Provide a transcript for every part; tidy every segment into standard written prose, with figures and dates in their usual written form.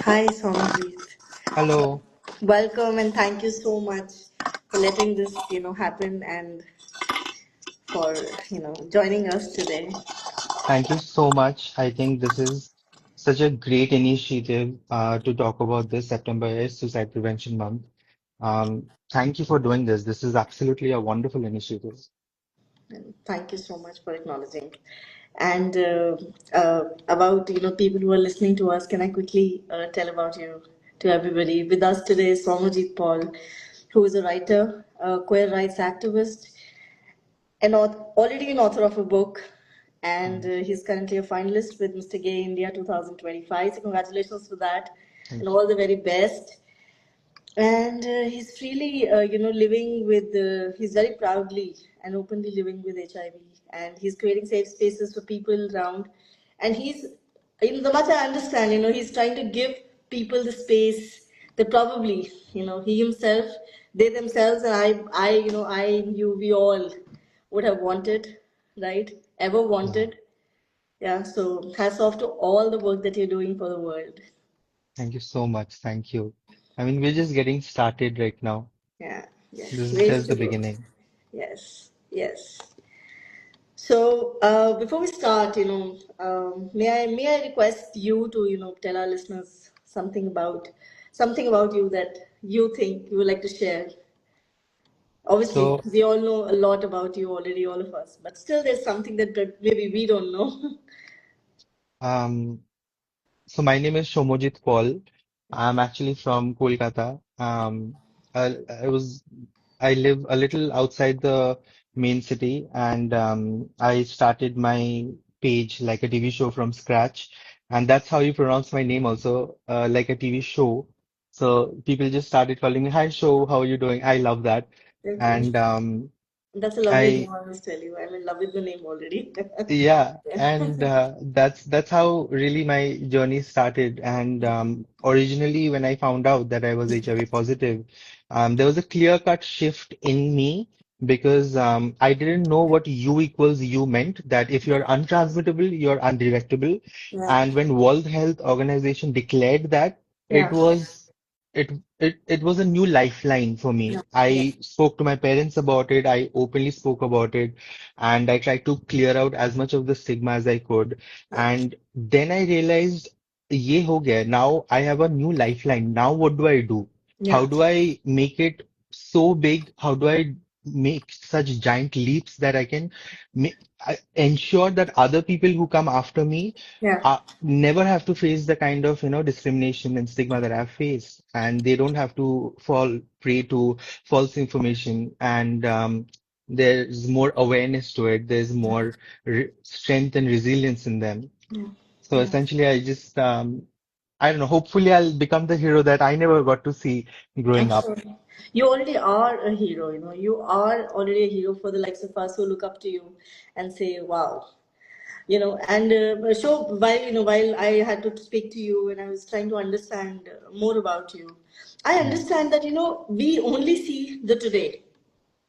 Hi, Soumojit. Hello. Welcome and thank you so much for letting this, happen and for, joining us today. Thank you so much. I think this is such a great initiative to talk about this. September is Suicide Prevention Month. Thank you for doing this. This is absolutely a wonderful initiative. And thank you so much for acknowledging. And about, people who are listening to us, can I quickly tell about you to everybody? With us today is Soumojit Paul, who is a writer, a queer rights activist, already an author of a book, and Mm. he's currently a finalist with Mr. Gay India 2025. So congratulations for that, and Thank you. all the very best. And he's freely, living with. He's very proudly and openly living with HIV, and he's creating safe spaces for people around. And he's, the much I understand, he's trying to give people the space that probably, he himself, they themselves, and you, we all would have wanted, right? Ever Yeah. wanted. Yeah. So hats off to all the work that you're doing for the world. Thank you so much. Thank you. I mean, we're just getting started right now. Yeah. Yes. This is Ways just to the go. beginning. Yes. Yes. So before we start, may I request you to tell our listeners something about you that you think you would like to share. Obviously, So, we all know a lot about you already, all of us, but still, there's something that maybe we don't know. um, so my name is Soumojit Paul. I'm actually from Kolkata. I live a little outside the main city, and I started my page like a TV show from scratch, and that's how you pronounce my name also, like a TV show. So people just started calling me, "Hi, show, how are you doing?" I love that, Okay, and that's a lovely name. I I must tell you, I'm in love with the name already. Yeah, Yeah. and that's how really my journey started. And originally, when I found out that I was HIV positive, there was a clear-cut shift in me because I didn't know what U equals U meant. That if you're untransmittable, you're undetectable. Yeah, And when World Health Organization declared that, it yeah, was it was a new lifeline for yeah, me. yeah, I spoke to my parents about it. I openly spoke about it and I tried to clear out as much of the stigma as I could. yeah, And then I realized, ye ho gaya. Now I have a new lifeline. Now what do I do? How yeah, do I make it so big? How do I make such giant leaps that I can ensure that other people who come after me yeah. never have to face the kind of, discrimination and stigma that I've faced, and they don't have to fall prey to false information and there's more awareness to it. There's more re strength and resilience in them. Yeah. So Yeah. essentially, I don't know, hopefully I'll become the hero that I never got to see I'm growing up. sure you already are a hero, you are already a hero for the likes of us who look up to you and say, wow. And so while I had to speak to you and I was trying to understand more about you, I Mm. understand that, we only see the today,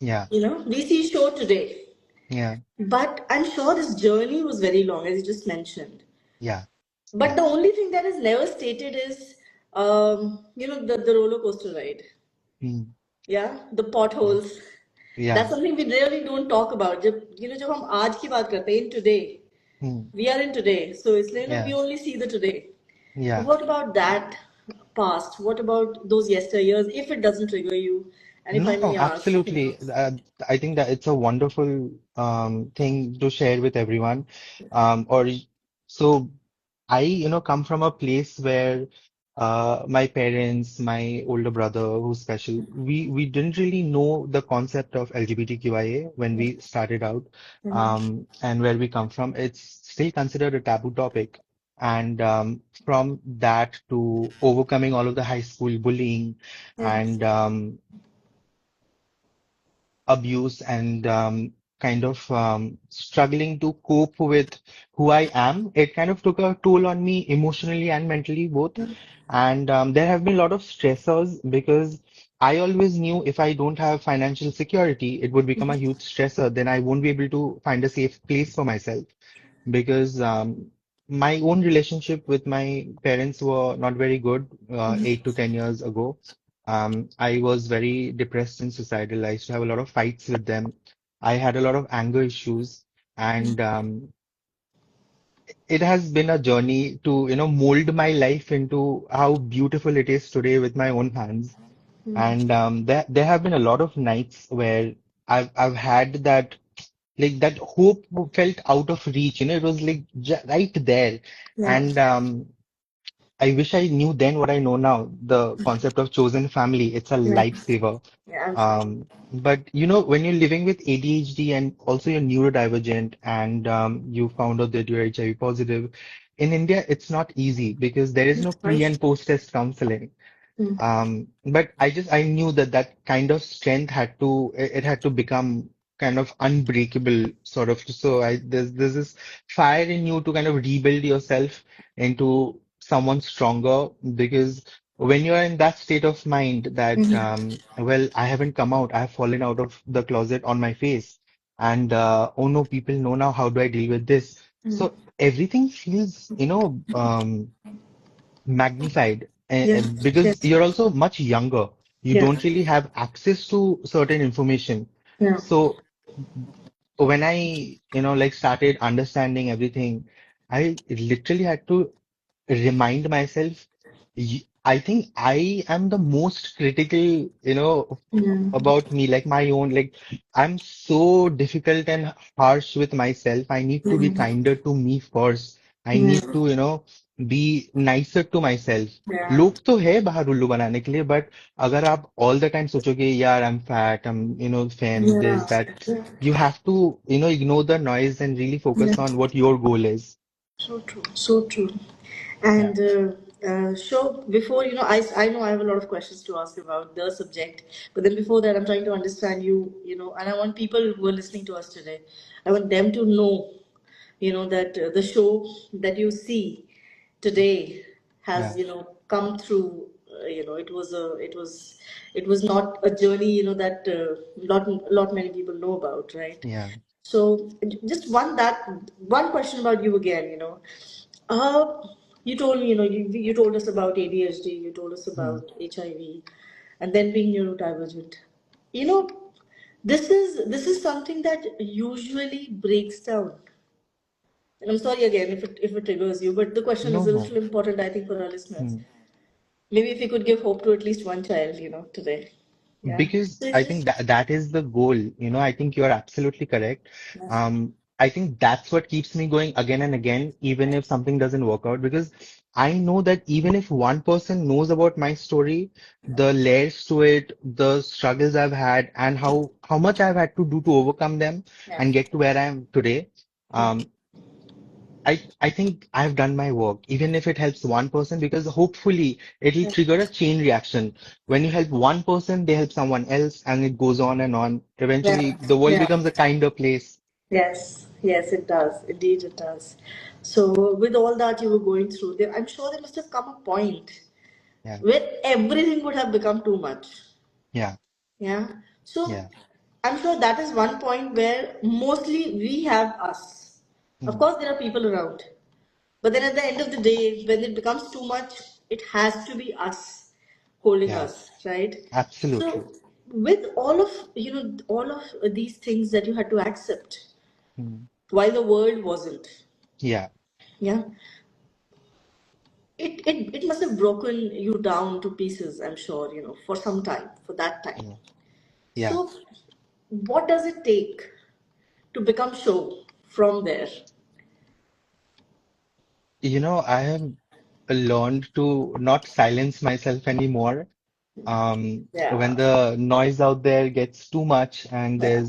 Yeah, we see show today. yeah, But I'm sure this journey was very long, as you just mentioned. yeah, But yeah. the only thing that is never stated is, the roller coaster ride. Mm. Yeah, the Yeah, potholes. That's yeah. something we really don't talk about. जब हम आज की बात करते हैं, in today, Mm. we are in today. So it's like, we Yeah, only see the today. yeah. What about that past? What about those yesteryears? If it doesn't trigger you, and if No, I no, may ask, absolutely. I think that it's a wonderful thing to share with everyone. Or so I, come from a place where my parents, my older brother, who's special, we didn't really know the concept of LGBTQIA when we started out, and where we come from. It's still considered a taboo topic. And from that to overcoming all of the high school bullying yeah, and abuse and kind of struggling to cope with who I am. It kind of took a toll on me emotionally and mentally both. And there have been a lot of stressors because I always knew if I don't have financial security, it would become a huge stressor. Then I won't be able to find a safe place for myself because my own relationship with my parents were not very good 8 to 10 years ago. I was very depressed and suicidal. I used to have a lot of fights with them. I had a lot of anger issues, and it has been a journey to, mold my life into how beautiful it is today with my own hands. And there have been a lot of nights where I've had that, like, that hope felt out of reach. It was like right there. Yeah. And I wish I knew then what I know now. The concept of chosen family, it's a Yeah. lifesaver. Yeah, I'm sure. But when you're living with ADHD and also you're neurodivergent, and you found out that you're HIV positive, in India, it's not easy because there is no I'm pre sure. and post test counseling. Mm. But I knew that that kind of strength it had to become kind of unbreakable, sort of. So there's this fire in you to kind of rebuild yourself into someone stronger, because when you're in that state of mind that, well, I haven't come out, I have fallen out of the closet on my face, and oh no, people know now, how do I deal with this? So everything feels, magnified, Yeah. because Yes. you're also much younger. You Yeah. don't really have access to certain information. Yeah. So when I, like, started understanding everything, I literally had to remind myself, I think I am the most critical, Yeah. about me, like my own, like, I'm so difficult and harsh with myself. I need to be Mm. kinder to me first. I need Yeah. to, be nicer to myself. Yeah. लोग तो है बाहर उल्लू बनाने के लिए, but अगर आप all the time सोचोगे यार I'm fat, I'm, thin, Yeah. this, that, Yeah. you have to, ignore the noise and really Yeah. focus on what your goal is. So true. So true. Yeah, And so before, I know I have a lot of questions to ask about the subject, but then before that, I'm trying to understand you, and I want people who are listening to us today, I want them to know, that the show that you see today yeah, has, come through. It was not a journey, that lot many people know about, right? yeah. So just one question about you again, uh, you told me, you told us about ADHD, you told us Hmm. about HIV, and then being neurodivergent. You know, this is something that usually breaks down. And I'm sorry again if it triggers you, but the question No, is a no. little important, I think, for our listeners. Hmm. Maybe if you could give hope to at least one child, today. Yeah. Because So it's I think just that is the goal. I think you're absolutely correct. yes. I think that's what keeps me going again and again, even if something doesn't work out, because I know that even if one person knows about my story, the layers to it, the struggles I've had, and how much I've had to do to overcome them Yeah. and get to where I am today. Yeah. Um, I think I've done my work, even if it helps one person, because hopefully it'll Yeah. trigger a chain reaction. When you help one person, they help someone else, and it goes on and on. Yeah. Eventually, the world Yeah. becomes a kinder place. Yes, yes, it does. Indeed, it does. So, with all that you were going through, I'm sure there must have come a point Yeah, where everything would have become too much. yeah, Yeah. So, yeah, I'm sure that is one point where mostly we have us. Of mm, course, there are people around. But then at the end of the day, when it becomes too much, it has to be us holding yeah, us, right? absolutely. So, with all of these things that you had to accept Mm, while the world wasn't, yeah, yeah, it must have broken you down to pieces, I'm sure, for some time, for that time. yeah, yeah. So what does it take to become show from there? I have learned to not silence myself anymore. When Yeah. the noise out there gets too much, and Yeah.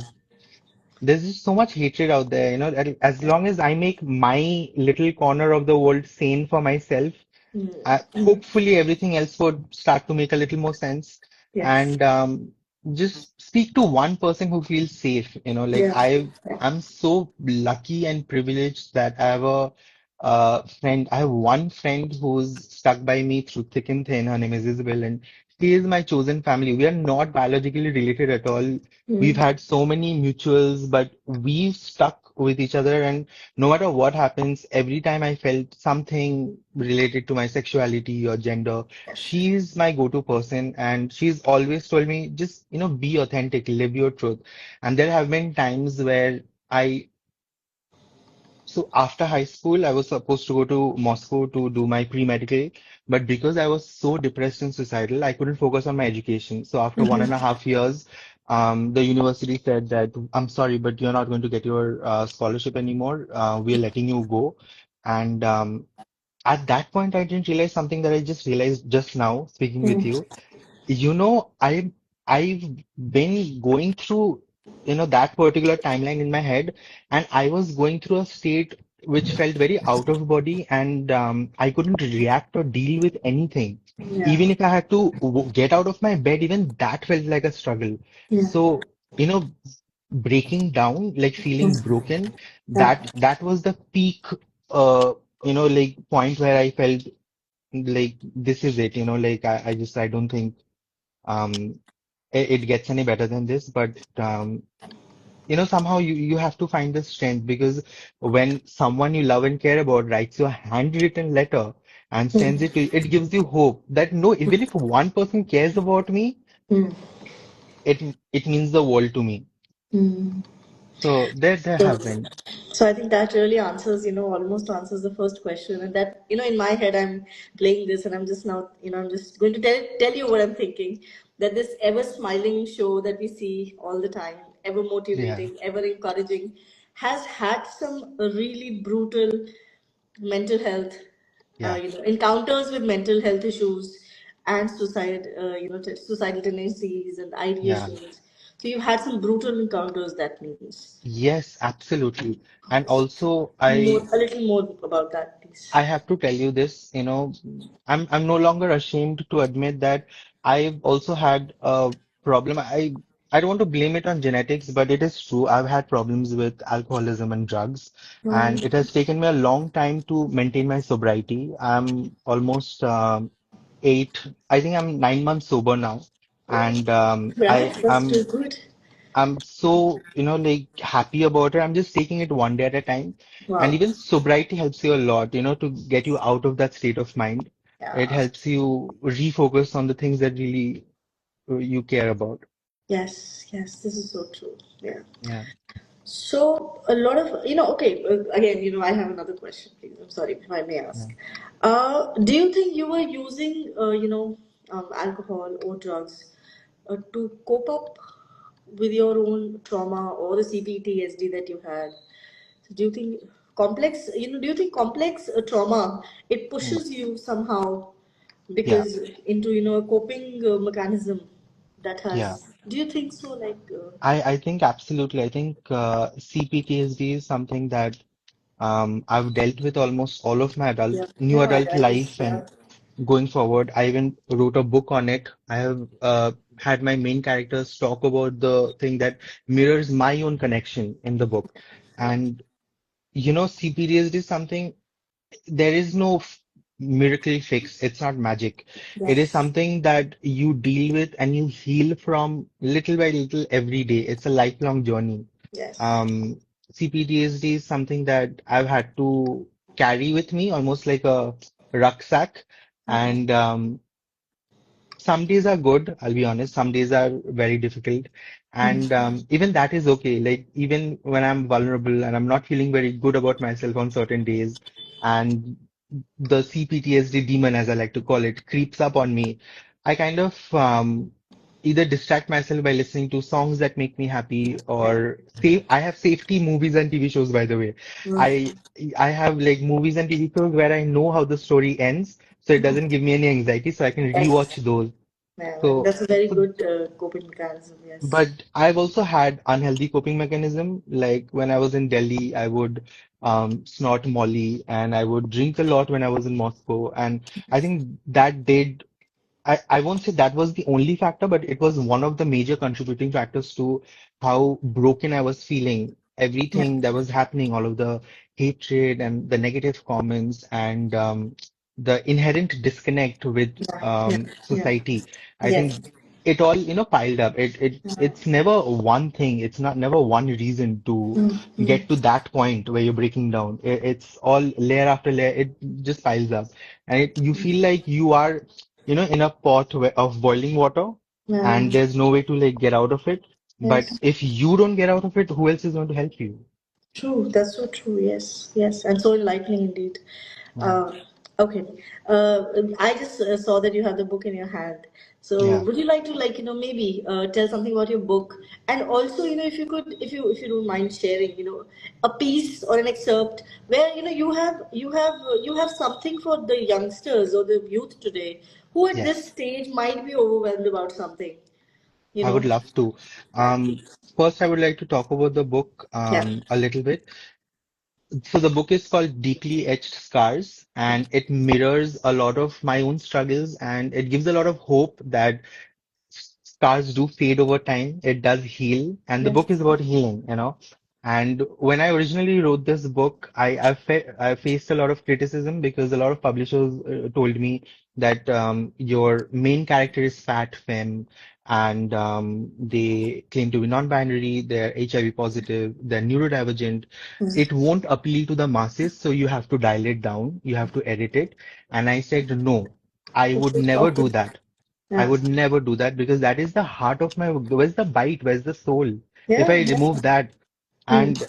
there's just so much hatred out there, as Yeah. long as I make my little corner of the world sane for myself, Mm. hopefully everything else would start to make a little more sense. Yes. And just speak to one person who feels safe. Like, Yeah. Yeah. I'm so lucky and privileged that I have a friend. I have one friend who's stuck by me through thick and thin. Her name is Isabel, and She is my chosen family. We are not biologically related at all. We've Mm. had so many mutuals, but we've stuck with each other. And no matter what happens, every time I felt something related to my sexuality or gender, Yes. she's my go-to person. And she's always told me, just, be authentic, live your truth. And there have been times where so after high school, I was supposed to go to Moscow to do my pre-medical, but because I was so depressed and suicidal, I couldn't focus on my education. So after one and a Mm-hmm. half years, the university said that, I'm sorry, but you're not going to get your scholarship anymore. We are letting you go. And at that point, I didn't realize something that I just realized just now, speaking with Mm. you. I've been going through, that particular timeline in my head, and I was going through a state which felt very out of body, and I couldn't react or deal with anything. Yeah. Even if I had to get out of my bed, even that felt like a struggle. Yeah. So, breaking down, like feeling Mm. broken, Yeah. that was the peak, uh, like point where I felt like this is it, like I don't think um it gets any better than this, but somehow you have to find the strength because when someone you love and care about writes you a handwritten letter and sends Mm. it to you, it gives you hope that no, even if one person cares about me, Mm. it means the world to me. Mm. So there So, have been. so I think that really answers, almost answers the first question. And that, in my head, I'm playing this, and I'm just now, I'm just going to tell you what I'm thinking. That this ever smiling show that we see all the time, ever Yeah, motivating, ever encouraging, has had some really brutal mental health, yeah, encounters with mental health issues and suicidal tendencies and yeah. ideations. So you've had some brutal encounters. That means Yes, absolutely. And also a little more about that, please. I have to tell you this, I'm no longer ashamed to admit that I've also had a problem. I don't want to blame it on genetics, but it is true. I've had problems with alcoholism and drugs, Um, and it has taken me a long time to maintain my sobriety. I'm almost I think I'm 9 months sober now, and right, that's too good. I'm so, like happy about it. I'm just taking it one day at a time. And Wow. even sobriety helps you a lot, to get you out of that state of mind. It Yeah. helps you refocus on the things that really you care about. Yes, yes, this is so true. Yeah. Yeah, So a lot of okay. Again, I have another question, please. I'm sorry if I may yeah. ask. Do you think you were using alcohol or drugs to cope up with your own trauma or the CPTSD that you had? So do you think complex? Do you think complex trauma it Hmm. pushes you somehow Yeah, because into a coping mechanism that yeah. has? Do you think so? Like I think absolutely. I think CPTSD is something that I've dealt with almost all of my yeah, new yeah, adult I guess life, yeah. and going forward, I even wrote a book on it. I have had my main characters talk about the thing that mirrors my own connection in the book. And CPTSD is something, there is no miracle fix. It's not magic. It is Yes. something that you deal with and you heal from little by little every day. It's a lifelong journey. Yes. Um, CPTSD is something that I've had to carry with me almost like a rucksack. And some days are good, I'll be honest. Some days are very difficult. And even that is okay. Like, even when I'm vulnerable and I'm not feeling very good about myself on certain days, and the CPTSD demon, as I like to call it, creeps up on me, I kind of either distract myself by listening to songs that make me happy Yeah. or save. I have safety movies and TV shows, by the way. Mm. I I have like movies and TV shows where I know how the story ends, so it doesn't give me any anxiety, so I can rewatch Yes. those. Yeah, and So, that's a very so, good coping mechanism. Yes. but I've also had unhealthy coping mechanism. Like when I was in Delhi, I would snort Molly and I would drink a lot when I was in Moscow. And I think that did, I won't say that was the only factor, but it was one of the major contributing factors to how broken I was feeling. Yeah. Everything that was happening, all of the hatred and the negative comments and the inherent disconnect with Yeah, yeah, yeah. society. I Yes. think it all, piled up. It's never one thing. It's not never one reason to Mm, mm, get to that point where you're breaking down. It's all layer after layer. It just piles up, and you feel like you are, in a pot of boiling water, yeah. and there's no way to like get out of it. But Yes. if you don't get out of it, who else is going to help you? True, that's so true. Yes, yes, and so enlightening indeed. Yeah, Uh, okay, I just saw that you have the book in your hand. So, yeah, would you like to, like, maybe tell something about your book, and also, if you could, if you don't mind sharing, a piece or an excerpt where you have something for the youngsters or the youth today who at this yes. stage might be overwhelmed about something. You I would know, love to. yeah, First, I would like to talk about the book yeah, a little bit. So the book is called Deeply Etched Scars, and it mirrors a lot of my own struggles, and it gives a lot of hope that scars do fade over time. It does heal, and the yes, book is about healing. And when I originally wrote this book, I faced a lot of criticism because a lot of publishers told me that your main character is fat, femme, and they claim to be non-binary, they're HIV positive, they're neurodivergent. It won't appeal to the masses, so you have to dial it down, you have to edit it. And I said, no, I would never okay, do that. I yeah, would never do that because that is the heart of my work. Where's the bite? Where's the soul? If yeah, I remove that, yeah. and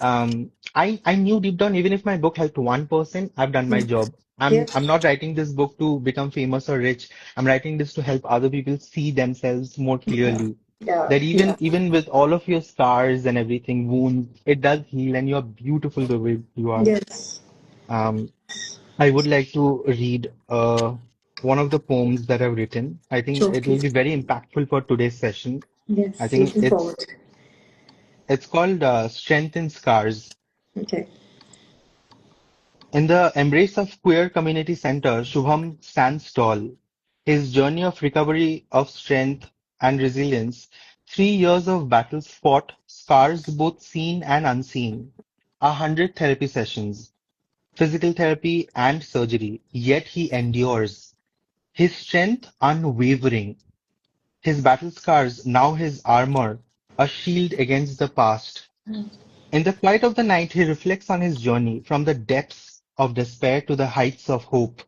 I knew deep down, even if my book helped one person, I've done my Mm. job. I'm Yes. not writing this book to become famous or rich. I'm writing this to help other people see themselves more Yeah. clearly. Yeah. That Yeah. even with all of your scars and everything, wounds, it does heal, and you're beautiful the way you are. Yes. Um, I would like to read one of the poems that I've written. I think Sure, it will please. be very impactful for today's session. I Yes. think Looking it's forward. it's called Strength in Scars. Okay. In the embrace of queer community center, Shubham stands tall. His journey of recovery of strength and resilience, 3 years of battles fought, scars both seen and unseen, 100 therapy sessions, physical therapy and surgery, yet he endures. His strength unwavering, his battle scars now his armor, a shield against the past. In the quiet of the night, he reflects on his journey from the depths of despair to the heights of hope.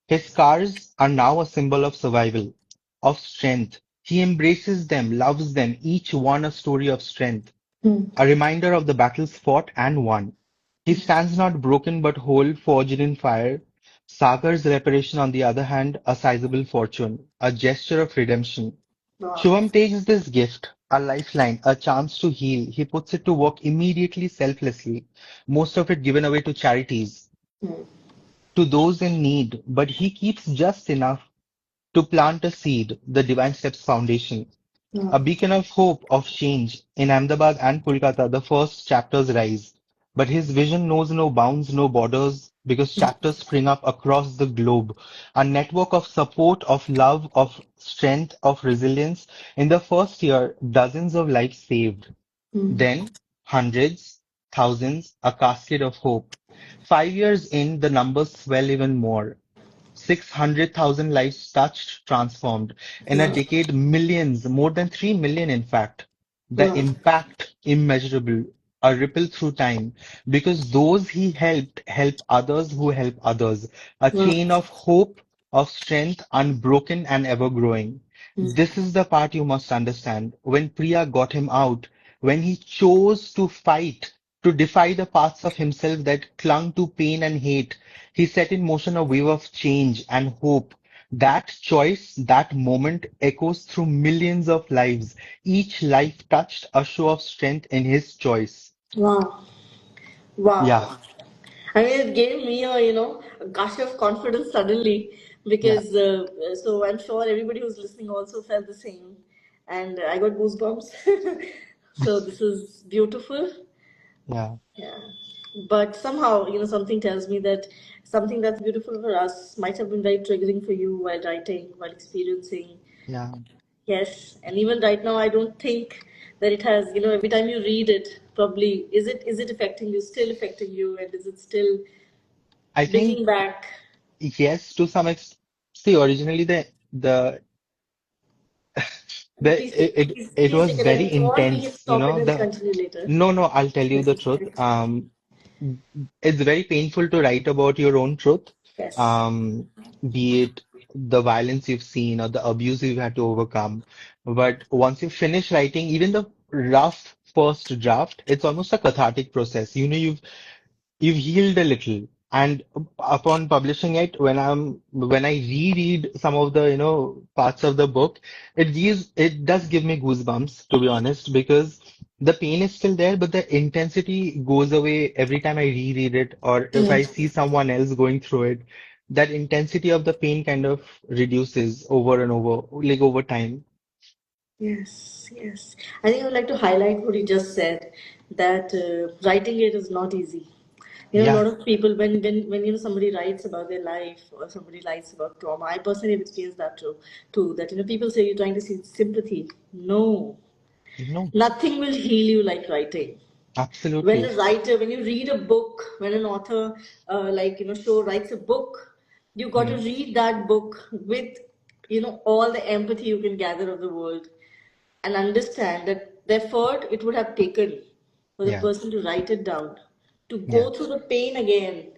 His scars are now a symbol of survival, of strength. He embraces them, loves them, each one a story of strength, Hmm. a reminder of the battles fought and won. He stands not broken but whole, forged in fire. Sagar's reparation, on the other hand, a sizable fortune, a gesture of redemption. Wow. Shivam takes this gift, a lifeline, a chance to heal. He puts it to work immediately, selflessly, most of it given away to charities, Hmm. to those in need, but he keeps just enough to plant a seed, the Divine Steps Foundation. A Wow. beacon of hope, of change. In Ahmedabad and Kolkata, the first chapters rise. But his vision knows no bounds, no borders, because chapters spring up across the globe. A network of support, of love, of strength, of resilience. In the first year, dozens of lives saved. Hmm. Then, hundreds, thousands, a cascade of hope. 5 years in, the numbers swell even more. 600,000 lives touched, transformed. In a Wow. decade, millions, more than 3 million, in fact. The Wow. impact immeasurable, a ripple through time, because those he helped help others who help others. A Wow. chain of hope, of strength, unbroken and ever growing. Hmm. This is the part you must understand. When Priya got him out, when he chose to fight, to defy the parts of himself that clung to pain and hate, he set in motion a wave of change and hope. That choice, that moment echoes through millions of lives. Each life touched a show of strength in his choice. Wow. Yeah, Wow. I mean, it gave me a gush of confidence suddenly yeah, because so I'm sure everybody who's listening also felt the same, and I got goosebumps. So this is beautiful. yeah, Yeah. But somehow, something tells me that something that's beautiful for us might have been very triggering for you while writing, while experiencing. yeah. Yes. And even right now, I don't think that it has, every time you read it, probably, is it affecting you, still affecting you, and is it still I think bringing back? yes, to some extent. See, originally the it Please was take it. Like, very it's all we can intense, stop it and continue later. no, no, I'll tell you the truth. It's very painful to write about your own truth, Yes. um, be it the violence you've seen or the abuse you've had to overcome. But once you finish writing, even the rough first draft, it's almost a cathartic process. You know, you've healed a little. And upon publishing it, when I reread some of the, parts of the book, it does give me goosebumps, to be honest, because the pain is still there, but the intensity goes away every time I reread it, or if I see someone else going through it, that intensity of the pain kind of reduces over and over, like over time. Yes, yes. I think I would like to highlight what you just said, that writing it is not easy. You know, a Yeah, lot of people, when somebody writes about their life or somebody writes about trauma, I personally have experienced that too. That people say you're trying to seek sympathy. No, no, nothing will heal you like writing. When a absolutely. writer, when you read a book, when an author, show writes a book, you got to Hmm. read that book with, all the empathy you can gather of the world, and understand that the effort it would have taken for the Yeah, person to write it down, to yeah. go through the pain again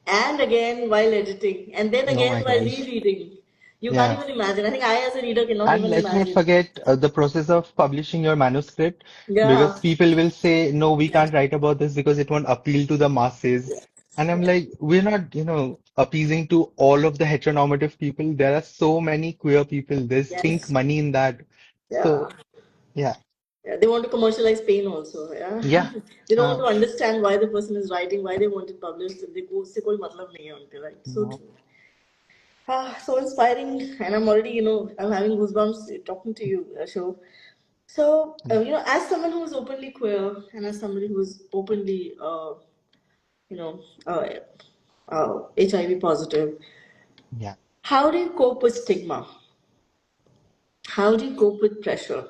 and again while editing, and then Oh again my while gosh. rereading. You can't Yeah. even imagine. I think I, as a reader, cannot And even let's not imagine. forget the process of publishing your manuscript, Yeah. because people will say, no, we can't write about this because it won't appeal to the masses. Yes. And I'm Yeah. like, we're not, appeasing to all of the heteronormative people. There are so many queer people. There's pink Yes. money in that. Yeah. So, yeah, Yeah, they want to commercialize pain also. Yeah, yeah, they don't want uh, to understand why the person is writing, why they want it published. They go, उससे कोई मतलब नहीं है उनके, right? So no, true. So inspiring, and I'm already, I'm having goosebumps talking to you, Show. So, yeah, as someone who is openly queer and as somebody who is openly, you know, uh, HIV positive, yeah, how do you cope with stigma? How do you cope with pressure?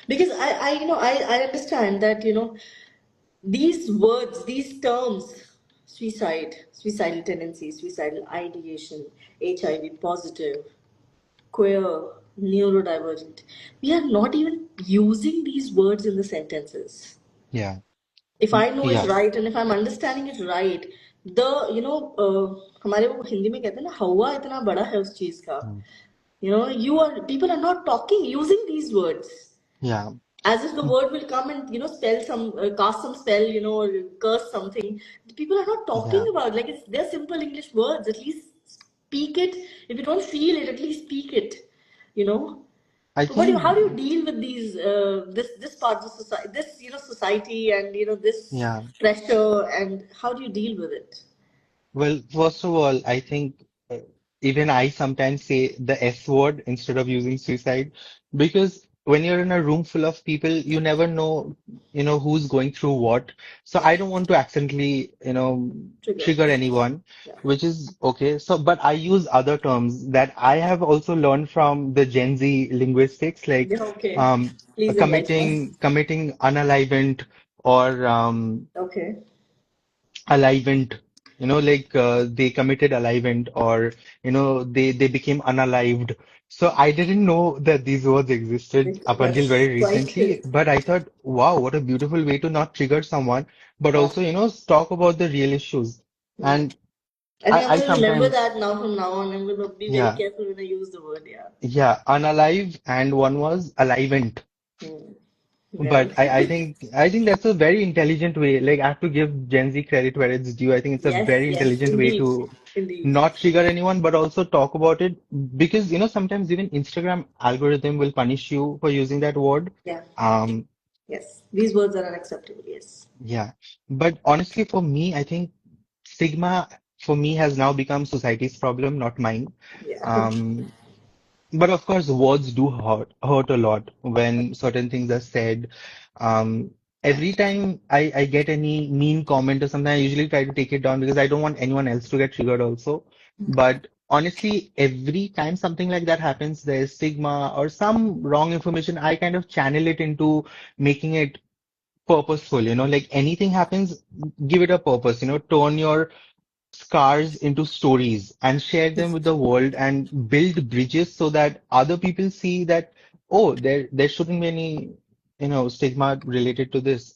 Because I understand that, these words, these terms, suicide, suicidal tendencies, suicidal ideation, HIV positive, queer, neurodivergent, we are not even using these words in the sentences. yeah, If I know it yeah, right and if I'm understanding it right, the हमारे वो हिंदी में कहते हैं ना, हवा इतना बड़ा है उस चीज का. mm, You are people are not talking using these words yeah, as if the mm, word will come and spell some cast some spell, or curse something. People are not talking yeah. about, like, they're simple English words. At least speak it. If you don't feel it, at least speak it, you know I how think, do you deal with these this part of society, this society, and this yeah. pressure, and how do you deal with it? Well, first of all, I think even I sometimes say the S word instead of using suicide, because when you're in a room full of people, you never know, who's going through what. So Yeah. I don't want to accidentally, Trigger. trigger anyone, Yeah. which is okay. So, but I use other terms that I have also learned from the Gen Z linguistics, like Yeah, okay. um, Please enlighten us. committing unalivement, or Okay. alivent, like they committed alivent, or they became unalived. So I didn't know that these words existed up until very That's quite recently, but I thought, wow, what a beautiful way to not trigger someone, but yeah. also, talk about the real issues. Hmm. And I think I'm I going to remember sometimes, that now. From now on, I'm going to be very yeah, careful when I use the word. Yeah. yeah, unalive, and one was alivent. Hmm. Well, But I think that's a very intelligent way. Like, I have to give Gen Z credit where it's due. I think it's a yes, very yes, intelligent way indeed, to indeed. not trigger anyone, but also talk about it, because sometimes even Instagram algorithm will punish you for using that word. Yeah. Um, Yes, these words are unacceptable. Yes. yeah. But honestly, for me, I think stigma for me has now become society's problem, not mine. Yeah. Um, But of course, words do hurt a lot when certain things are said. Um, every time I get any mean comment or something, I usually try to take it down because I don't want anyone else to get triggered also. But honestly, every time something like that happens, there's stigma or some wrong information, I kind of channel it into making it purposeful, like anything happens, give it a purpose, turn your scars into stories and share them with the world and build bridges so that other people see that, oh, there shouldn't be any, stigma related to this.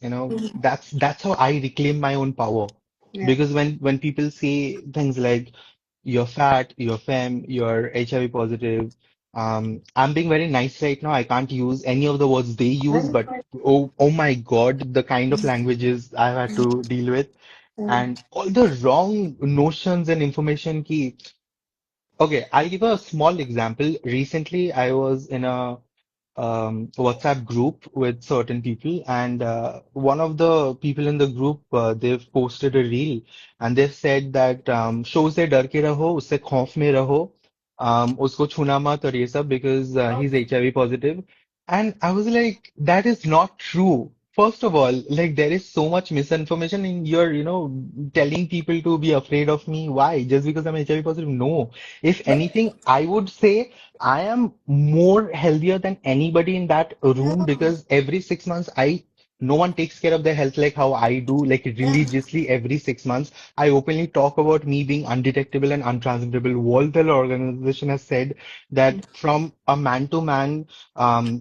That's how I reclaim my own power. Yeah. Because when people say things like you're fat, you're femme, you're HIV positive, I'm being very nice right now. I can't use any of the words they use, Right, but right. oh my God, the kind of languages I've had to deal with Yeah. and all the wrong notions and information ki. Okay, I'll give a small example. Recently, I was in a WhatsApp group with certain people, and one of the people in the group they've posted a reel, and they've said that show se डर के रहो, उससे खौफ में रहो, उसको छूना मत और ये सब because he's HIV positive, and I was like, that is not true. First of all, like there is so much misinformation in you're telling people to be afraid of me. Why? Just because I'm HIV positive? No. If But anything, I would say. I am more healthier than anybody in that yeah, room because every 6 months no one takes care of their health like how I do, like yeah, religiously every 6 months. I openly talk about me being undetectable and untransmittable. World Health Organization has said that from a man to man,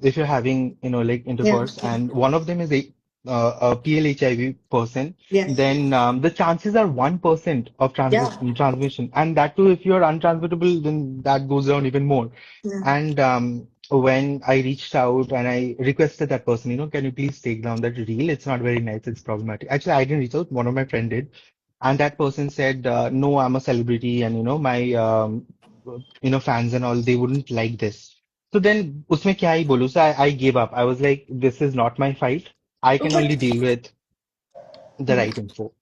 if you're having, like yeah, intercourse yeah, and one of them is a PLHIV person, yes, then the chances are 1% of yeah, transmission. And that too, if you're untransmittable, then that goes down even more. yeah. And when I reached out and I requested that person, can you please take down that reel? It's not very nice. It's problematic. Actually, I didn't reach out. One of my friend did. And that person said, no, I'm a celebrity and, my, fans and all, they wouldn't like this. So then, usme kya hi bolu? So I gave up. I was like, this is not my fight. I can only But deal with the right info.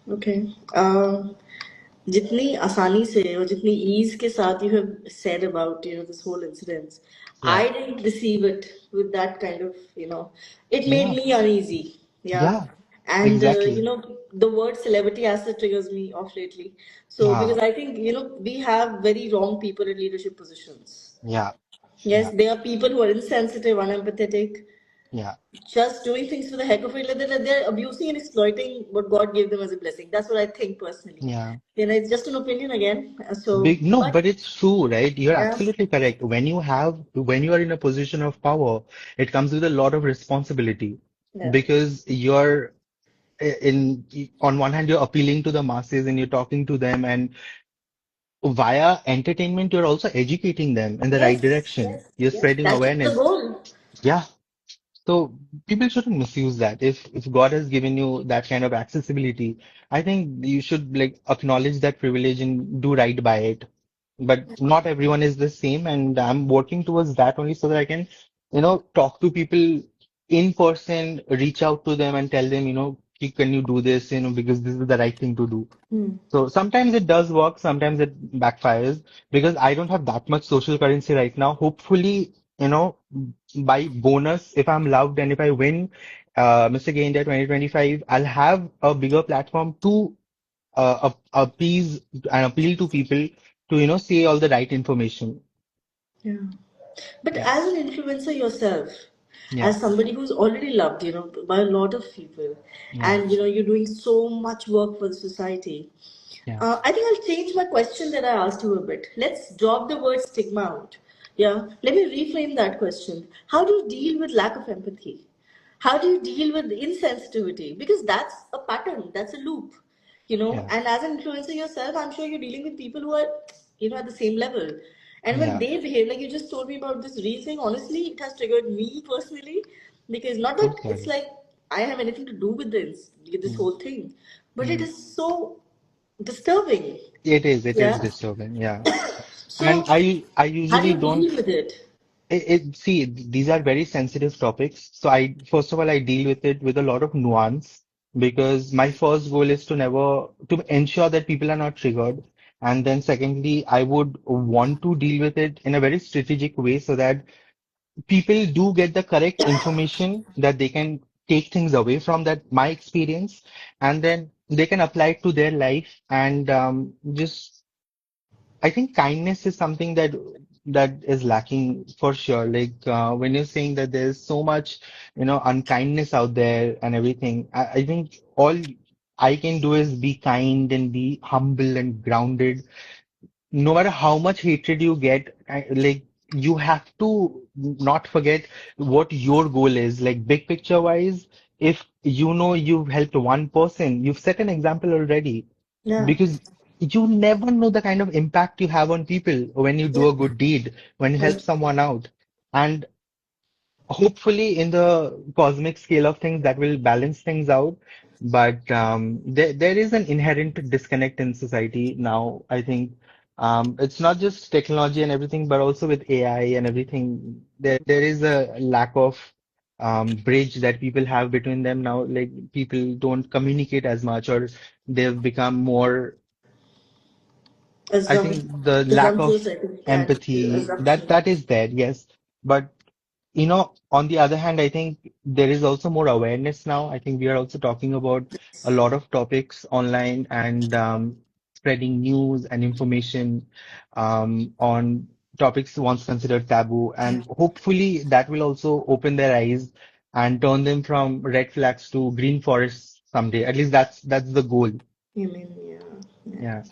okay. जितनी आसानी से और जितनी ease के साथ you have said about this whole incident, Yeah. I didn't receive it with that kind of it made Yeah. me uneasy. Yeah. Yeah. And Exactly. the word celebrity as such triggers me off lately. So because Yeah. I think we have very wrong people in leadership positions. Yeah. Yes, Yeah. there are people who are insensitive, unempathetic, Yeah. just doing things for the heck of it. Like they're abusing and exploiting what God gave them as a blessing. That's what I think personally. Yeah. It's just an opinion again. So, Big, no, but but it's true, right? You're yeah, absolutely correct. When you are in a position of power, it comes with a lot of responsibility yeah, because on one hand, you're appealing to the masses and you're talking to them, and via entertainment, you're also educating them in the right yes, direction. yes, You're yes. spreading That is the awareness. goal. Yeah. So people shouldn't misuse that. If God has given you that kind of accessibility, I think you should like acknowledge that privilege and do right by it. But not everyone is the same, and I'm working towards that only so that I can, talk to people in person, reach out to them and tell them, can you do this, because this is the right thing to do. Hmm. So sometimes it does work, sometimes it backfires because I don't have that much social currency right now. Hopefully, by bonus, if I'm loved and if I win Mr. Gay India 2025, I'll have a bigger platform to appease and appeal to people to, say all the right information. Yeah. But Yeah, as an influencer yourself, yeah, as somebody who's already loved, by a lot of people, yeah, and you're doing so much work for the society, yeah, I think I'll change my question that I asked you a bit. Let's drop the word stigma out. Yeah, let me reframe that question. How do you deal with lack of empathy? How do you deal with insensitivity? Because that's a pattern, that's a loop, yeah, and as an influencer yourself, I'm sure you're dealing with people who are, at the same level. And when yeah, they behave, like you just told me about this real thing, honestly, it has triggered me personally. Because not so that it's sorry. like I have anything to do with this Mm, whole thing, but it mm. is so disturbing. It is Yeah. disturbing. Yeah. And So, I how do usually you don't. deal with it? See, these are very sensitive topics. So first of all, I deal with it with a lot of nuance because my first goal is to ensure that people are not triggered. And then secondly, I would want to deal with it in a very strategic way so that people do get the correct information that they can take things away from that, my experience, and then they can apply it to their life and just I think kindness is something that is lacking for sure. Like when you're saying that there's so much, unkindness out there and everything, I think I can do is be kind and be humble and grounded. No matter how much hatred you get, like you have to not forget what your goal is. Like big picture wise, if you know you've helped one person, you've set an example already Yeah. because you never know the kind of impact you have on people when you do Yeah. a good deed, when you help Right. someone out. And hopefully in the cosmic scale of things that will balance things out, but there is an inherent disconnect in society now. I think it's not just technology and everything, but also with AI and everything. There is a lack of bridge that people have between them now. Like people don't communicate as much, or they've become more. I Assumption. think the lack of Assumptions, I think. Yeah, empathy assumption. that is there, yes. But on the other hand, I think there is also more awareness now. I think we are also talking about a lot of topics online and spreading news and information on topics once considered taboo. And hopefully that will also open their eyes and turn them from red flags to green forests someday. At least that's the goal. You mean, yeah. Yeah. Yeah,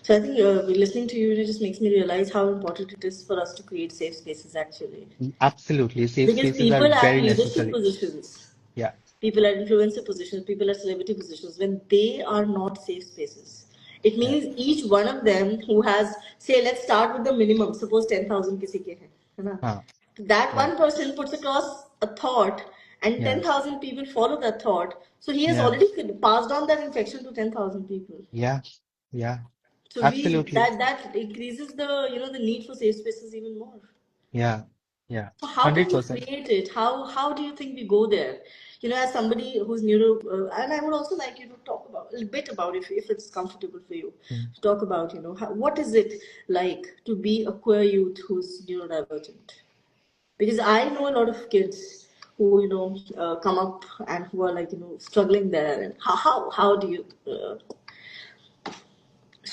So I think listening to you, it just makes me realize how important it is for us to create safe spaces actually. absolutely. Safe Because spaces are people at very leadership necessary. positions, Yeah, people at influencer positions, people at celebrity positions, when they are not safe spaces, it yeah, means each one of them who has, say, let's start with the minimum, suppose 10,000 kisi ke hai na? huh, That yeah, one person puts across a thought and yeah, 10,000 people follow that thought. So he has yeah, already passed on that infection to 10,000 people. yeah, yeah. So we Absolutely. that increases the the need for safe spaces even more. Yeah. Yeah. So how can we 100%. create it? How do you think we go there? As somebody who's neuro, and I would also like you to talk about a bit about if it's comfortable for you Mm. to talk about what is it like to be a queer youth who's neurodivergent? Because I know a lot of kids who come up and who are like struggling there, and how do you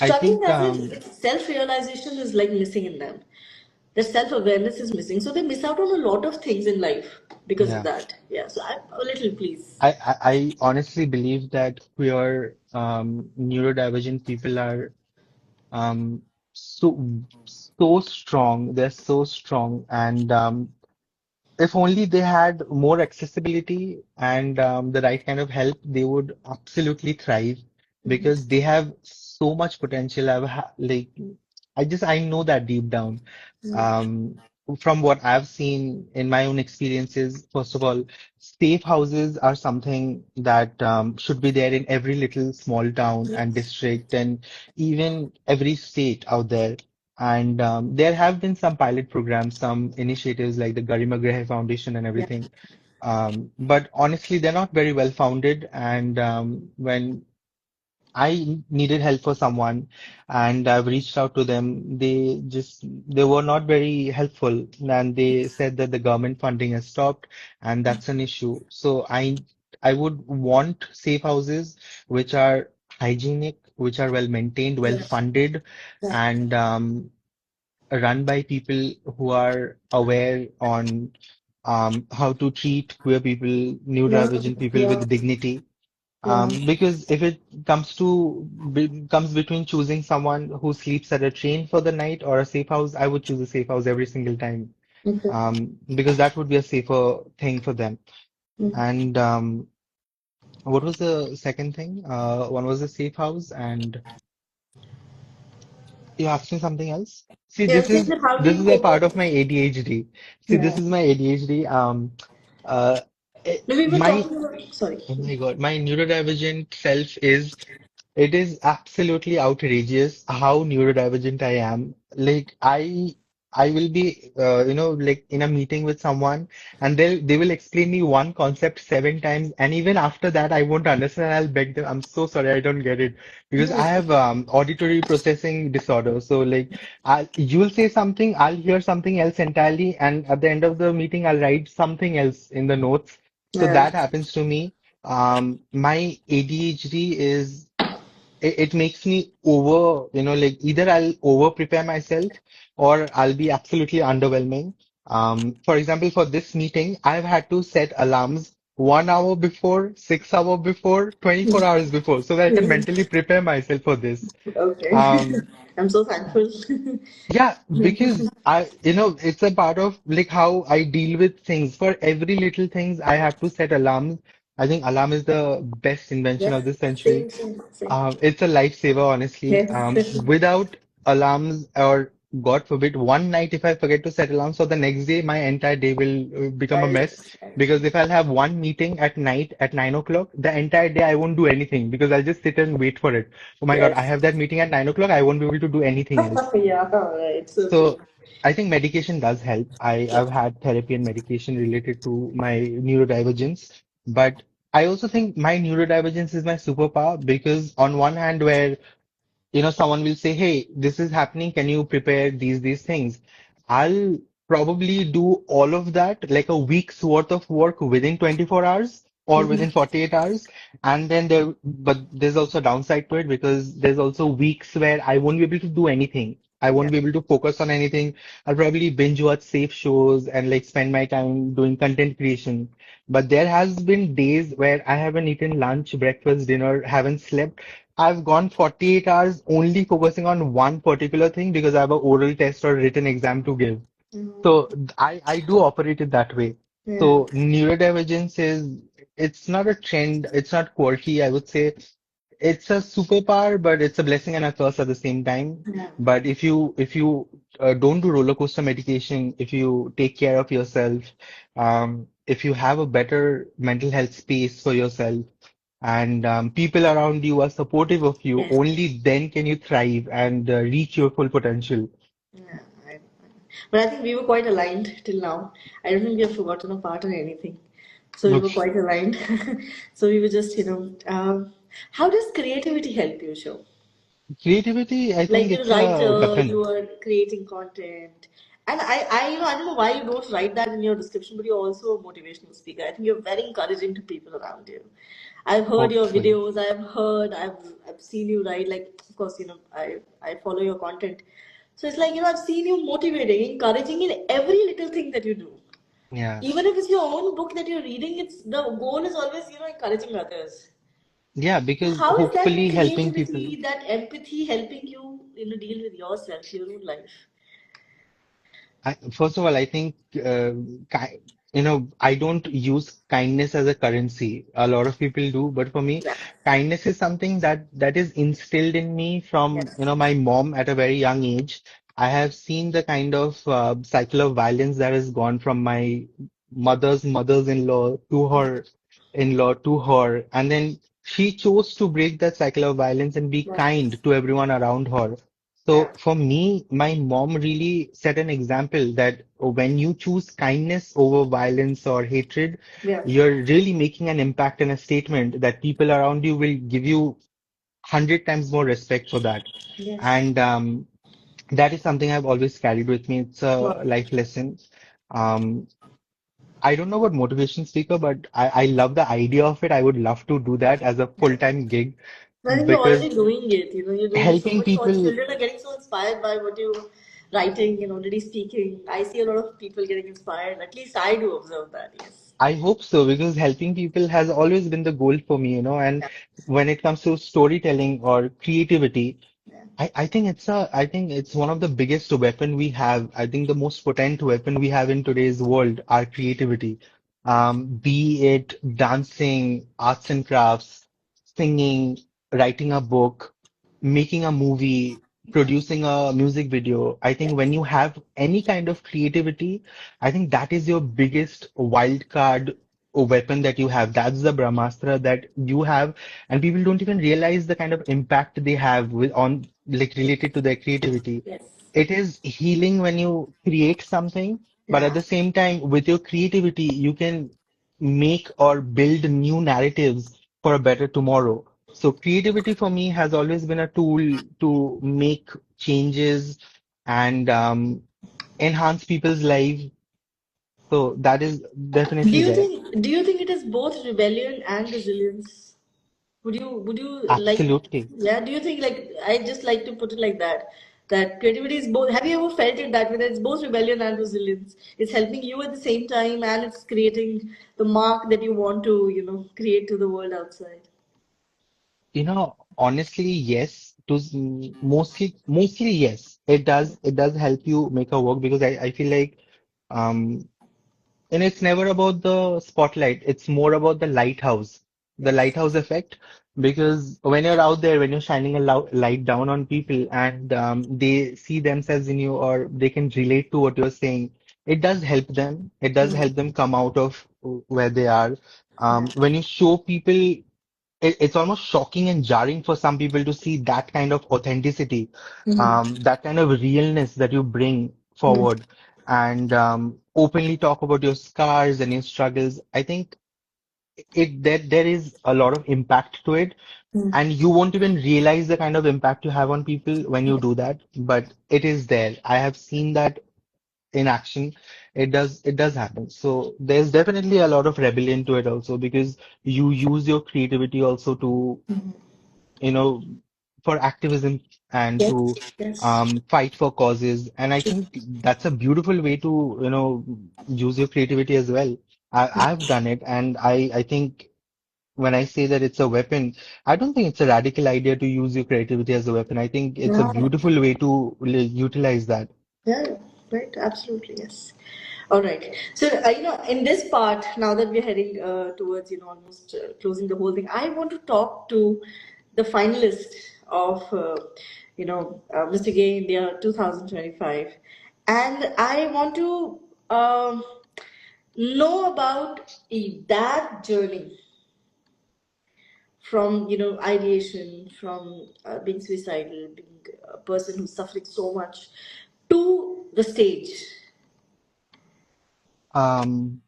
I struggling think as if self realization is like missing in them. Their self awareness is missing, so they miss out on a lot of things in life because of yeah. that. Yeah, so I'm a little please. I honestly believe that queer neurodivergent people are so so strong. They're so strong and if only they had more accessibility and the right kind of help, they would absolutely thrive because they have so much potential. Like, I know that deep down. Um, from what I've seen in my own experiences, first of all, safe houses are something that should be there in every little small town and Yes. district and even every state out there. And there have been some pilot programs, some initiatives like the Garima Grahe Foundation and Yeah. everything. But honestly, they're not very well founded. And when I needed help for someone and I've reached out to them, they were not very helpful. And they said that the government funding has stopped and that's an issue. So I would want safe houses which are hygienic, which are well maintained, well Yeah. funded, Yeah. and run by people who are aware on how to treat queer people, Yeah. neurodivergent people Yeah. with dignity. Yeah. Because if it comes between choosing someone who sleeps at a train for the night or a safe house, I would choose a safe house every single time. Okay. Because that would be a safer thing for them. Mm. And what was the second thing? One was a safe house, and you asking something else? See, Yeah, saying that how do this you is a cope part up? of my ADHD. See, this Yeah. is my ADHD. Uh, No, we were my talking about. Sorry. oh my God, my neurodivergent self is. It is absolutely outrageous how neurodivergent I am. Like I will be, like in a meeting with someone, and they will explain me one concept 7 times, and even after that, I won't understand. I'll beg them, I'm so sorry, I don't get it because I have auditory processing disorder. So like, you'll say something, I'll hear something else entirely, and at the end of the meeting, I'll write something else in the notes. So Yeah. that happens to me. My ADHD is it makes me like either I'll over prepare myself or I'll be absolutely underwhelming. For example, for this meeting, I've had to set alarms 1 hour before, 6 hour before, 24 hours before, so that I can Mhm. mentally prepare myself for this. Okay. Um, I'm so thankful. yeah, because it's a part of like how I deal with things. For every little things, I have to set alarms. I think alarm is the best invention Yes, of this century. same, same, same. It's a lifesaver, honestly. Yes. Without alarms, or God forbid, one night if I forget to set alarms, so the next day my entire day will become a Right. mess. Because if I'll have one meeting at night at 9 o'clock, the entire day I won't do anything because I'll just sit and wait for it. Oh my God, I Yes. have that meeting at 9 o'clock. I won't be able to do anything else. Yeah, right. So true. So I think medication does help. I've had therapy and medication related to my neurodivergence, but I also think my neurodivergence is my superpower because on one hand, where someone will say, hey, this is happening. Can you prepare these things? I'll probably do all of that, like a week's worth of work within 24 hours or within 48 hours. And then but there's also a downside to it because there's also weeks where I won't be able to do anything. I Yeah. won't be able to focus on anything. I'll probably binge watch safe shows and like spend my time doing content creation. But there has been days where I haven't eaten lunch, breakfast, dinner, haven't slept. I've gone 48 hours only focusing on one particular thing because I have a oral test or written exam to give. Mhm. So I do operate it that way. Yeah. So neurodivergence it's not a trend, it's not quirky, I would say. It's a superpower, but it's a blessing and a curse at the same time. Yeah. But if you don't do roller coaster medication, if you take care of yourself, if you have a better mental health space for yourself, and people around you are supportive of you, Yes. only then can you thrive and reach your full potential. Yeah. But I think we were quite aligned till now. I don't think we have forgotten a part or anything. So we were Okay. quite aligned. So we were just, how does creativity help you, Show? Creativity, I Like think you're a it's a writer, weapon. you are creating content. And I don't know why you don't write that in your description, but you're also a motivational speaker. I think you're very encouraging to people around you. I've heard your Hopefully. videos, I've seen you write, like, of course, I follow your content. So it's like, I've seen you motivating, encouraging in every little thing that you do. Yeah. Even if it's your own book that you're reading, it's the goal is always, encouraging others. Yeah, So because how is that hopefully helping people. creativity, that empathy helping you, deal with yourself, your own life? First of all, I think, I don't use kindness as a currency. A lot of people do, but for me, Yeah. kindness is something that is instilled in me from, Yes. my mom at a very young age. I have seen the kind of cycle of violence that has gone from my mother's-in-law to her in-law to her, and then she chose to break that cycle of violence and be Yes. kind to everyone around her. Yeah. So for me, my mom really set an example that when you choose kindness over violence or hatred, Yeah. you're really making an impact and a statement that people around you will give you 100 times more respect for that. Yes. And that is something I've always carried with me. It's Wow. a life lesson. Um, I don't know about motivation speaker, but I love the idea of it. I would love to do that as a full-time gig I think you're because already doing it. You're doing it so helping much. So people. children are getting so inspired by what you're writing and already speaking. I see a lot of people getting inspired. At least I do observe that. Yes. I hope so because helping people has always been the goal for me, and when it comes to storytelling or creativity, Yeah. I think it's one of the biggest weapon we have. I think the most potent weapon we have in today's world, our creativity. Be it dancing, arts and crafts, singing, writing a book, making a movie, Yeah. producing a music video. I think when Yes. you have any kind of creativity, I think that is your biggest wild card weapon that you have. That's the Brahmastra that you have, and people don't even realize the kind of impact they have with on like related to their creativity. Yes. It is healing when you create something, but at Yeah. the same time, with your creativity, you can make or build new narratives for a better tomorrow. So creativity for me has always been a tool to make changes and enhance people's lives. So that is definitely there. Do you think it is both rebellion and resilience? Would you like, Absolutely. yeah, do you think, like, I just like to put it like that. That creativity is both. Have you ever felt it that way? That it's both rebellion and resilience. It's helping you at the same time, and it's creating the mark that you want to, create to the world outside. Honestly, yes. Mostly yes. It does help you make a work because I feel like um and it's never about the spotlight. It's more about the Yes. lighthouse effect. Because when you're out there, when you're shining a light down on people and they see themselves in you or they can relate to what you're saying, it does help them. It does Mm. help them come out of where they are. Yeah. When you show people it's almost shocking and jarring for some people to see that kind of authenticity, Mhm. that kind of realness that you bring Mm. forward and openly talk about your scars and your struggles. I think there is a lot of impact to it, Mm. and you won't even realize the kind of impact you have on people when you do that, but it is there. I have seen that in action. It does happen. So there's definitely a lot of rebellion to it also because you use your creativity also to you know, for activism and Yes. to Yes. fight for causes. And I think that's a beautiful way to, use your creativity as well. I've done it, and I think when I say that it's a weapon, I don't think it's a radical idea to use your creativity as a weapon. I think it's a No. beautiful way to utilize that. Yeah, right, absolutely, yes. All right. So, in this part, now that we're heading towards, almost closing the whole thing, I want to talk to the finalist of, Mr. Gay India 2025. And I want to know about that journey from, ideation, from being suicidal, being a person who's suffering so much, to the stage. Um,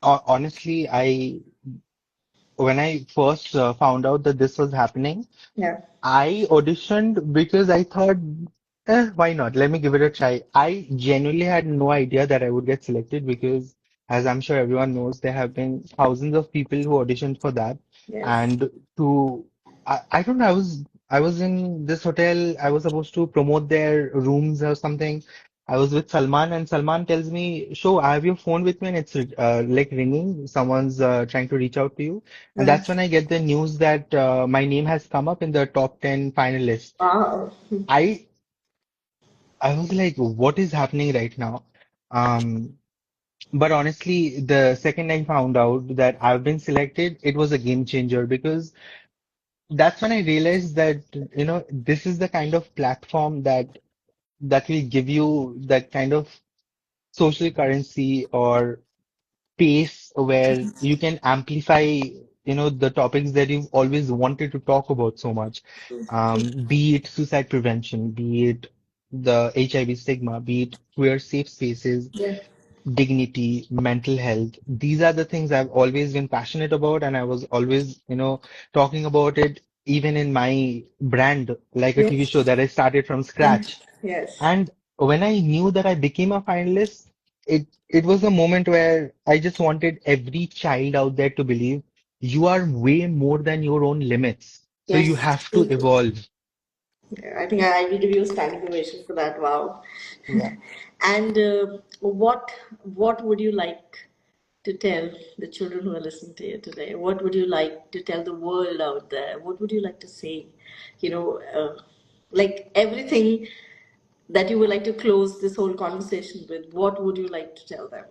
Honestly, when I first found out that this was happening, Yeah. I auditioned because I thought, why not? Let me give it a try. I genuinely had no idea that I would get selected because, as I'm sure everyone knows, there have been thousands of people who auditioned for that. Yes. And I don't know, I was in this hotel. I was supposed to promote their rooms or something. I was with Salman, and Salman tells me, "Show, I have your phone with me, and it's like ringing. Someone's trying to reach out to you." And Uh, that's when I get the news that my name has come up in the top 10 finalists. wow. I I was like, what is happening right now? Um, but honestly, the second I found out that I've been selected, it was a game changer because that's when I realized that, this is the kind of platform that will give you that kind of social currency or space where you can amplify, the topics that you've always wanted to talk about so much. Be it suicide prevention, be it the HIV stigma, be it queer safe spaces, Yeah. dignity, mental health. These are the things I've always been passionate about, and I was always, talking about it even in my brand, like a TV Yes. show that I started from And scratch. yes. And when I knew that I became a finalist, it was a moment where I just wanted every child out there to believe you are way more than your own limits. So you Yes. have to True. evolve. Yeah, I think I will give you a standing ovation for that. Wow. Yeah. And what would you like to tell the children who are listening to you today? What would you like to tell the world out there? What would you like to say? Like everything that you would like to close this whole conversation with, what would you like to tell them?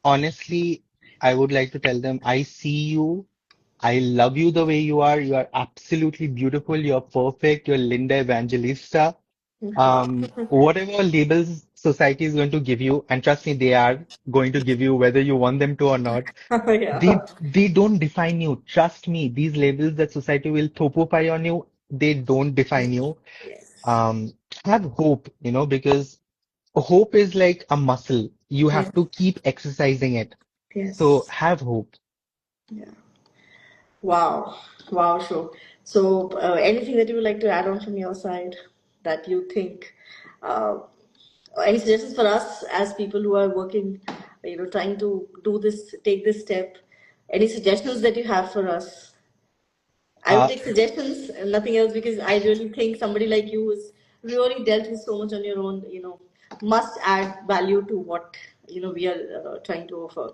Honestly, I would like to tell them, I see you. I love you the way you are. You are absolutely beautiful. You're perfect. You're Linda Evangelista. Wow. Whatever labels society is going to give you, and trust me, they are going to give you whether you want them to or not. Yeah. They don't define you. Trust me, these labels that society will topify on you, they don't define you. Yes. Um, have hope, because hope is like a muscle. You Yeah. have to keep exercising it. So Yes. have hope. Yeah. Wow. Wow, sure. So, anything that you would like to add on from your side that you think, uh, or any suggestions for us as people who are working, trying to do this, take this step? Any suggestions that you have for us? I would Uh, take suggestions and nothing else because I really think somebody like you is really dealt with so much on your own. Must add value to what we are trying to offer.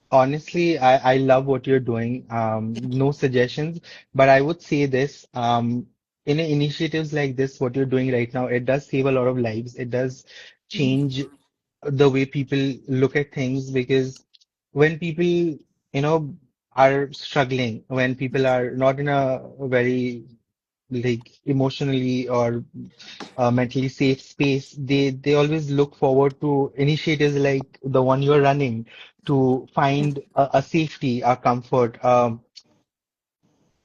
Honestly, I love what you're doing. No suggestions, but I would say this, in initiatives like this, what you're doing right now, it does save a lot of lives. It does change the way people look at things because when people, are struggling, when people are not in a very like emotionally or mentally safe space, they always look forward to initiatives like the one you're running to find a safety, a comfort,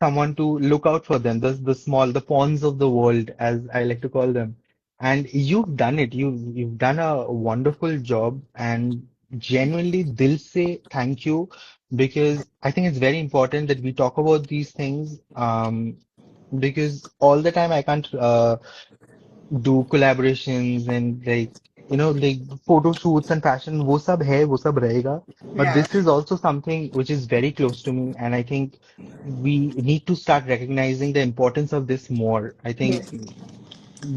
someone to look out for them, the small, the pawns of the world, as I like to call them. And you've done it. You've done a wonderful job, and genuinely, dil se thank you because I think it's very important that we talk about these things. Because all the time I can't do collaborations and like photo shoots and fashion वो सब है वो सब रहेगा, but Yeah. this is also something which is very close to me, and I think we need to start recognizing the importance of this more. I think Yes.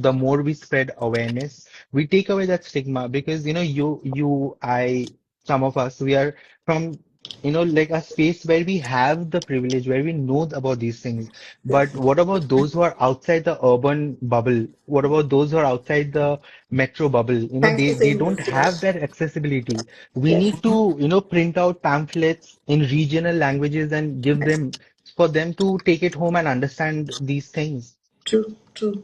the more we spread awareness, we take away that stigma because I, some of us, we are from like a space where we have the privilege, where we know about these things. Yes. But what about those who are outside the urban bubble? What about those who are outside the metro bubble? Thanks They for they saying don't this. Yeah. have that accessibility. We Yes. need to print out pamphlets in regional languages and give Yes. them for them to take it home and understand these things. True. True.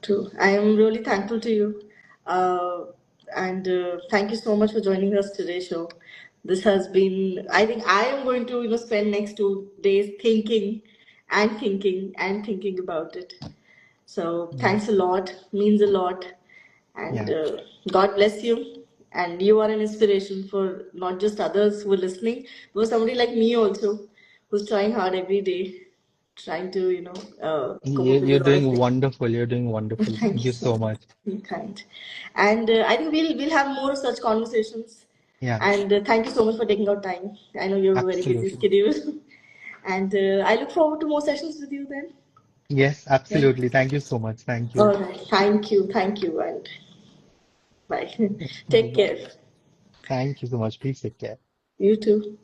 True. I am really thankful to you. And thank you so much for joining us today's show. This has been, I think I am going to, spend next 2 days thinking and thinking and thinking about it. So Yeah. thanks a lot, means a lot. And Yeah. God bless you. And you are an inspiration for not just others who are listening, but for somebody like me also, who's trying hard every day, trying to, cope up with a You're lot of doing things. wonderful. You're doing wonderful. Thank Thank you you so so much. much. You're kind. And I think we'll have more such conversations. Yeah, And thank you so much for taking out time. I know you have a very busy absolutely. schedule. And I look forward to more sessions with you then. Yes, Yeah. absolutely. Thank you so much. Thank All you. right. Thank you. Thank you. And bye. Take Bye-bye. care. Thank you so much. Please take care. You too.